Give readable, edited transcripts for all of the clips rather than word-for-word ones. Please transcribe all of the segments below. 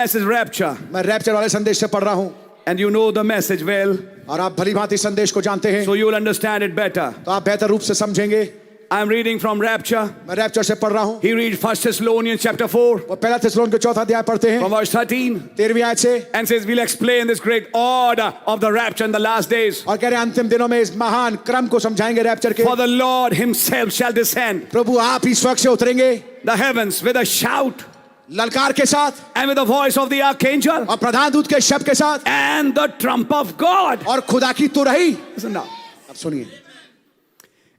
message rapture, मैं rapture वाले संदेश से पढ़ रहा हूं and you know the message well, और आप भली भांति संदेश को जानते हैं, so you will understand it better. तो आप बेहतर रूप से समझेंगे। I'm reading from rapture. मैं रैप्चर से पढ़ रहा हूं। He reads 1 Thessalonians chapter 4 वो पहला थिस्सलुनीके के 4 अध्याय पढ़ते हैं from verse 13 13वीं आयत से, and says, we'll explain this great order of the rapture in the last days. और कह रहे हैं अंतिम दिनों में इस महान क्रम को समझाएंगे रैप्चर के। For the Lord himself shall descend प्रभु आप ही स्वर्ग से उतरेंगे the heavens with a shout ललकार के साथ and with the voice of the archangel और प्रधान दूत के शब्द के साथ and the trump of God. और खुदा की तुरही। Listen now. अब सुनिए,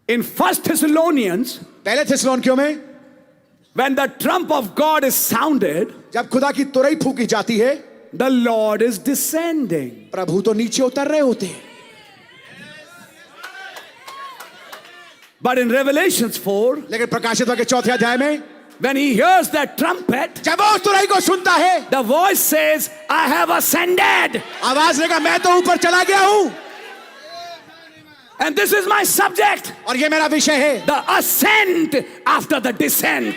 In 1 Thessalonians, पहले थिस्सलुनीकियों में when the trump of God is sounded, जब खुदा की तुरही फूकी जाती है, the Lord is descending. प्रभु तो नीचे उतर रहे होते हैं। But in Revelations 4, लेकिन प्रकाशित वाक्य 4 अध्याय में when he hears that trumpet, जब वो उस तुरही को सुनता है, the voice says, I have ascended. आवाज ने कहा मैं तो ऊपर चला गया हूं, And this is my subject. और ये मेरा विषय है, The ascent after the descent.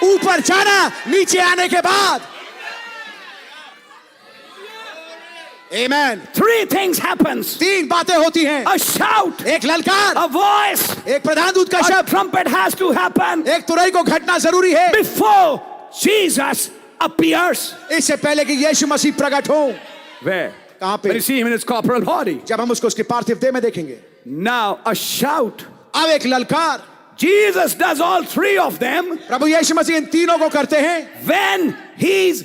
ऊपर जाना नीचे आने के बाद। Amen. 3 things happens. 3 बातें होती हैं, A shout, एक ललकार, a voice, एक प्रधान दूत का a शब्द, trumpet has to happen एक तुरही को घटना जरूरी है before Jesus appears. इससे पहले कि यीशु मसीह प्रकट हो। Where? कहां When पे? you see him in his corporal body. जब हम उसको उसकी पार्थिव देह में देखेंगे। Now a shout. अब एक ललकार, Jesus does all 3 of them प्रभु यीशु मसीह इन तीनों को करते हैं when he's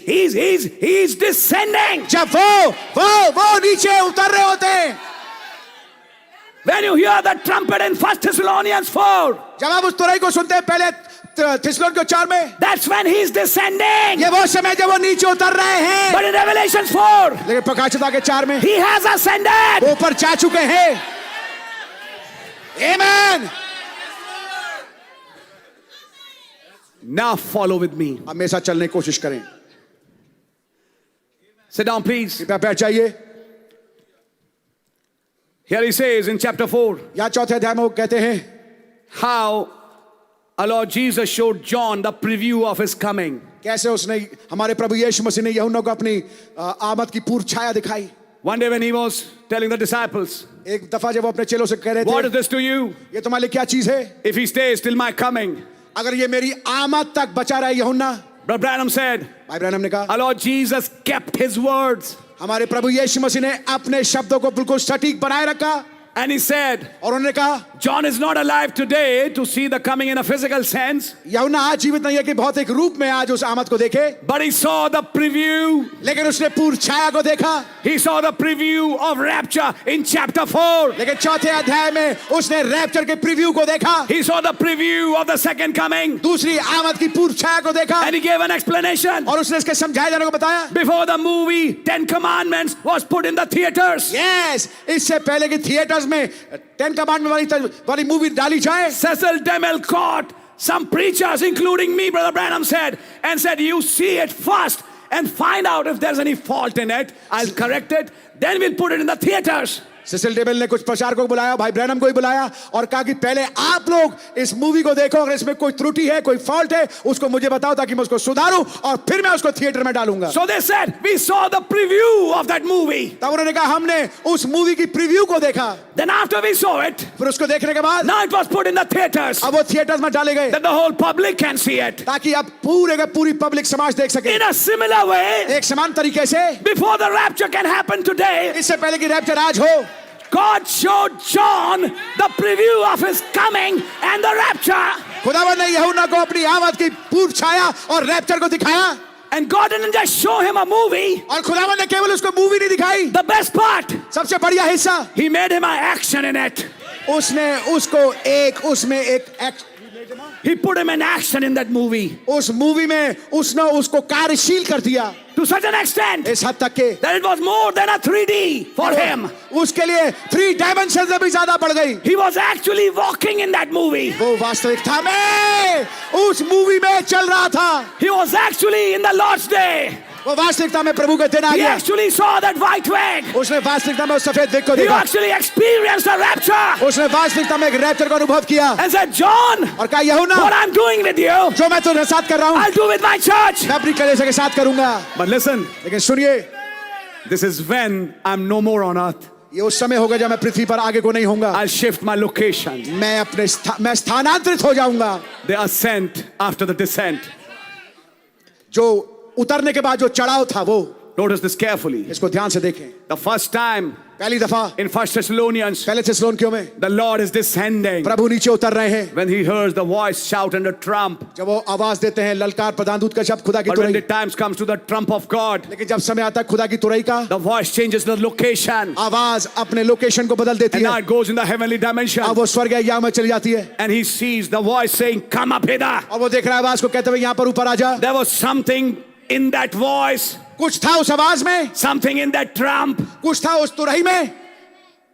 descending. जब वो नीचे उतर रहे होते हैं। When you hear the trumpet in 1 Thessalonians 4, जब आप उस तुरही को सुनते हैं पहले थिस्सलुनीके के 4 में, that's when he's descending. ये वो समय जब वो नीचे उतर रहे हैं। But in Revelations 4, लेकिन प्रकाशित वाक्य 4 में he has ascended. वो ऊपर जा चुके हैं। Amen. Now follow with me. अब मेरे साथ चलने की कोशिश करें। Sit down, please. कृपया बैठ जाइए। Here he says in chapter 4 यहाँ 4 अध्याय में वो कहते हैं how our Lord Jesus showed John the preview of his coming. कैसे उसने हमारे प्रभु यीशु मसीह ने यूहन्ना को अपनी आमद की पूर्व छाया दिखाई। One day when he was telling the disciples, एक दफा जब वो अपने चेलों से कह रहे what is थे, this to you? ये तुम्हारे लिए क्या चीज है? If he stays till my coming. अगर ये मेरी आमद तक बचा रहा है यूहन्ना, Brother Branham said, भाई ब्रैनम ने कहा our Lord Jesus kept his words. हमारे प्रभु यीशु मसीह ने अपने शब्दों को बिल्कुल सटीक बनाए रखा। And he said, और उन्होंने कहा John is not alive today to see the coming in a physical sense, यूहन्ना आज जीवित नहीं है कि भौतिक रूप में आज उस आमद को देखे, but he saw the preview. लेकिन उसने पूर्व छाया को देखा। He saw the preview of rapture in chapter 4. लेकिन 4 अध्याय में उसने रैप्चर के प्रीव्यू को देखा, He saw the preview of the second coming. दूसरी आमद की पूर्व छाया को देखा, And he gave an explanation. और उसने इसके समझाए जाने को बताया। Before the movie 10 Commandments was put in the theaters, yes, इससे पहले कि थिएटर्स में 10 कमांडमेंट वाली मूवी डाली जाए, Cecil Demel caught some preachers, including me, Brother Branham said, and said, you see it first and find out if there's any fault in it. I'll correct it. Then we'll put it in the theaters. Cecil डेबल ने कुछ प्रचारकों को बुलाया, भाई Branham को ही बुलाया और कहा कि पहले आप लोग इस मूवी को देखो, अगर इसमें कोई त्रुटि है, कोई फॉल्ट है, उसको मुझे बताओ ताकि मैं उसको सुधारूं और फिर मैं उसको थिएटर में डालूंगा। So they said, we saw the preview of that movie. तब उन्होंने कहा हमने उस मूवी की प्रीव्यू को देखा, Then after we saw it, फिर उसको देखने के बाद now it was put in the theaters अब वो थिएटर्स में डाले गए that the whole public can see it. ताकि अब पूरे का पूरी पब्लिक समाज देख सके। In a similar way, एक समान तरीके से before the rapture can happen today, इससे पहले कि रैप्चर आज हो, God showed John the preview of his coming and the rapture. खुदावन ने यूहन्ना को अपनी आमद की पूर्व छाया और रैप्चर को दिखाया। And God didn't just show him a movie. और खुदावन ने केवल उसको मूवी नहीं दिखाई, The best part, सबसे बढ़िया हिस्सा, he made him an action in it. उसने उसको एक उसमें एक He put him in action in that movie. उस मूवी में उसने उसको कार्यशील कर दिया To such an extent इस हद तक के that it was more than a 3D for him. उसके लिए 3 डायमेंशन से भी ज्यादा बढ़ गई। He was actually walking in that movie. वो वास्तविकता में उस मूवी में चल रहा था। He was actually in the Lord's day. वो वास्तविकता में प्रभु का दिन आ He गया। actually saw that white wing. उसने वास्तविकता में उस सफेद दिख को He देखा। actually experienced the rapture उसने वास्तविकता में एक रैप्चर का अनुभव किया and said, John, और कहा यूहन्ना, what I'm doing with you, जो मैं तुम्हारे साथ कर रहा हूँ I'll do with my church. मैं अपनी कलीसिया के साथ करूंगा। But listen, लेकिन सुनिए, this is when I'm no more on earth. ये उस समय होगा जब मैं पृथ्वी पर आगे को नहीं होऊंगा। I'll shift my location. मैं स्थानांतरित हो जाऊंगा। The ascent after the descent. जो उतरने के बाद जो चढ़ाव था वो, Notice this carefully. इसको ध्यान से देखें। The first time पहली दफा in 1 Thessalonians, पहले थिस्सलुनीकियों में the Lord is descending. प्रभु नीचे उतर रहे हैं। When he hears the voice shout and the trump. जब वो आवाज देते हैं ललकार प्रधान दूत का शब्द खुदा की But when the तुरही, times comes to the trump of God, लेकिन जब समय आता है खुदा की तुरही का, the voice changes the location. आवाज अपने लोकेशन को बदल देती And now है। it goes in the heavenly dimension. अब वो स्वर्ग या में चली जाती है And he sees the voice saying, come up hither. और वो देख रहा है आवाज को, कहते हुए यहाँ पर ऊपर आ जा। There was something in that voice, कुछ था उस आवाज में, something in that trump. कुछ था उस तुरही में,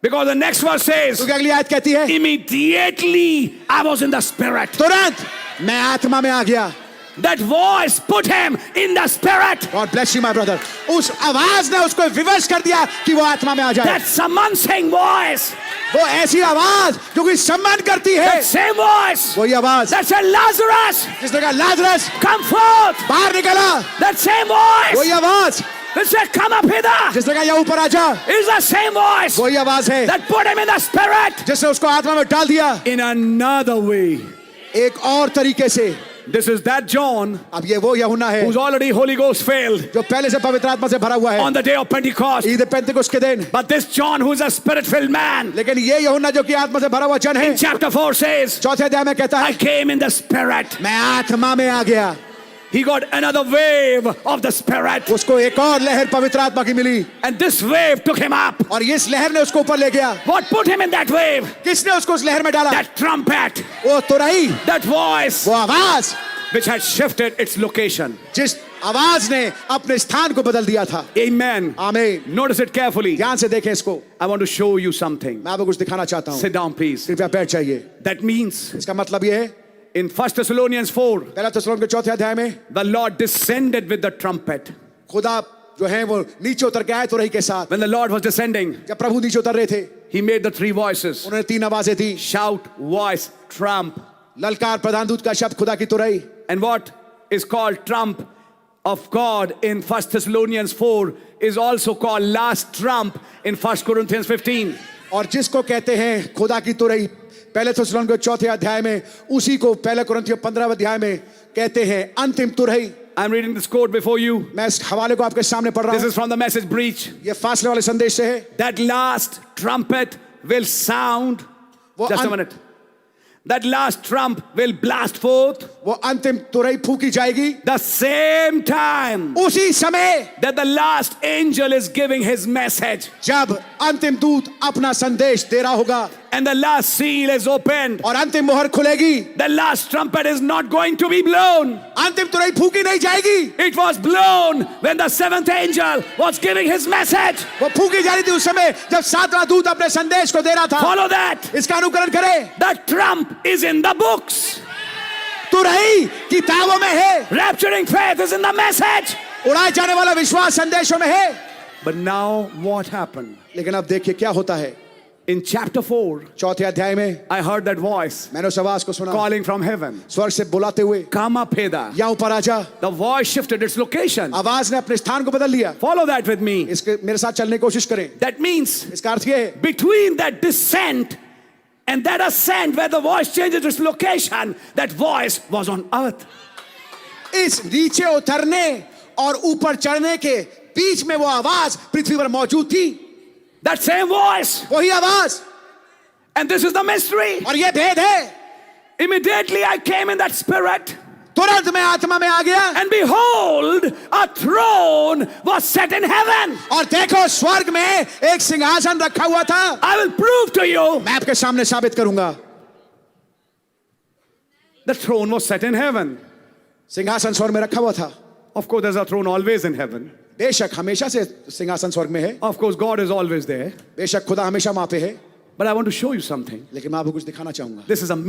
Because the next verse says, क्योंकि अगली आयत कहती है immediately I was in the spirit. तुरंत मैं आत्मा में आ गया। That voice put him in the spirit. God bless you my brother। उस आवाज ने उसको विवश कर दिया कि वो आत्मा में आ जाए। That summoning voice, वो ऐसी आवाज जो कि सम्मान करती है, that same voice वही आवाज that said, Lazarus, जिसने कहा लाजरस come forth. बाहर निकला, That same voice वही आवाज that said, come up hither, जिसने कहा यहाँ ऊपर आ जा, is the same voice वही आवाज है that put him in the spirit. जिसने उसको आत्मा में डाल दिया। In another way, एक और तरीके से, this is that John अब ये वो यूहन्ना है who's already Holy Ghost filled जो पहले से पवित्र आत्मा से भरा हुआ है on the day of Pentecost. Eid पेंतिकुस्त के दिन। But this John who is a spirit-filled man, लेकिन ये यूहन्ना जो कि आत्मा से भरा हुआ जन है, in chapter 4 says, चौथे अध्याय में कहता I है came in the spirit. मैं आत्मा में आ गया। He got another wave of the spirit. उसको एक और लहर पवित्र आत्मा की मिली And this wave took him up. और इस लहर ने उसको ऊपर ले गया। What put him in that wave? किसने उसको उस लहर में डाला? That trumpet, वो तुरही, that voice वो आवाज which had shifted its location. जिस आवाज ने अपने स्थान को बदल दिया था। Amen. आमीन। Notice it carefully. ध्यान से देखें इसको। I want to show you something. मैं आपको कुछ दिखाना चाहता हूँ। Sit down, please. कृपया बैठ जाइए। That means इसका मतलब ये है, in 1 Thessalonians 4, पहला थिस्सलुनीकियों के चौथे अध्याय में the Lord descended with the trumpet. खुदा जो है वो नीचे उतर के आए तुरही के साथ। When the Lord was descending, जब प्रभु नीचे उतर रहे थे, he made the three voices. उन्होंने तीन आवाजें दी, Shout, voice, trump. ललकार प्रधान दूत का शब्द खुदा की तुरही। And what is called trump of God in 1 Thessalonians 4 is also called last trump in 1 Corinthians 15. और जिसको कहते हैं खुदा की तुरही पहले थिस्सलुनीकियों के चौथे अध्याय में, उसी को पहले कुरिन्थियों 15वें अध्याय में कहते हैं अंतिम तुरही। I'm reading this quote before you. मैं इस हवाले को आपके सामने पढ़ रहा This हूँ। is from the message breach. ये फासले वाले संदेश से है। That last trumpet will sound. Just a minute. That last trump will blast forth वो अंतिम तुरही फूकी जाएगी the same time उसी समय that the last angel is giving his message. जब अंतिम दूत अपना संदेश दे रहा होगा And the last seal is opened. और अंतिम मोहर खुलेगी। The last trumpet is not going to be blown. अंतिम तुरही फूकी नहीं जाएगी। It was blown when the seventh angel was giving his message. वो फूकी जा रही थी उस समय जब सातवां दूत अपने संदेश को दे रहा था। Follow that. इसका अनुकरण करें। The trump is in the books. तुरही किताबों में है। Rapturing faith is in the message. उड़ाए जाने वाला विश्वास संदेशों में है। But now what happened? लेकिन अब देखिए क्या होता है। In chapter 4, चौथे अध्याय में I heard that voice मैंने उस आवाज को सुना, calling from heaven. स्वर्ग से बुलाते हुए, Come up hither. यहाँ ऊपर आजा। The voice shifted its location. आवाज ने अपने स्थान को बदल लिया। Follow that with me. इसके मेरे साथ चलने की कोशिश करें। That means इसका अर्थ ये है, between that descent and that ascent where the voice changes its location, that voice was on earth. इस नीचे उतरने और ऊपर चढ़ने के बीच में वो आवाज पृथ्वी पर मौजूद थी। That same voice. वही आवाज। And this is the mystery. और ये भेद है। Immediately I came in that spirit. तुरंत मैं आत्मा में आ गया। And behold, a throne was set in heaven. और देखो स्वर्ग में एक सिंहासन रखा हुआ था। I will prove to you. मैं आपके सामने साबित करूंगा। The throne was set in heaven. सिंहासन स्वर्ग में रखा हुआ था। Of course, there's a throne always in heaven. बेशक हमेशा से सिंहासन स्वर्ग में है। Of course, God is always there. बेशक खुदा हमेशा वहां पे है। But I want to show you something. लेकिन मैं आपको कुछ दिखाना चाहूंगा। This is a mystery.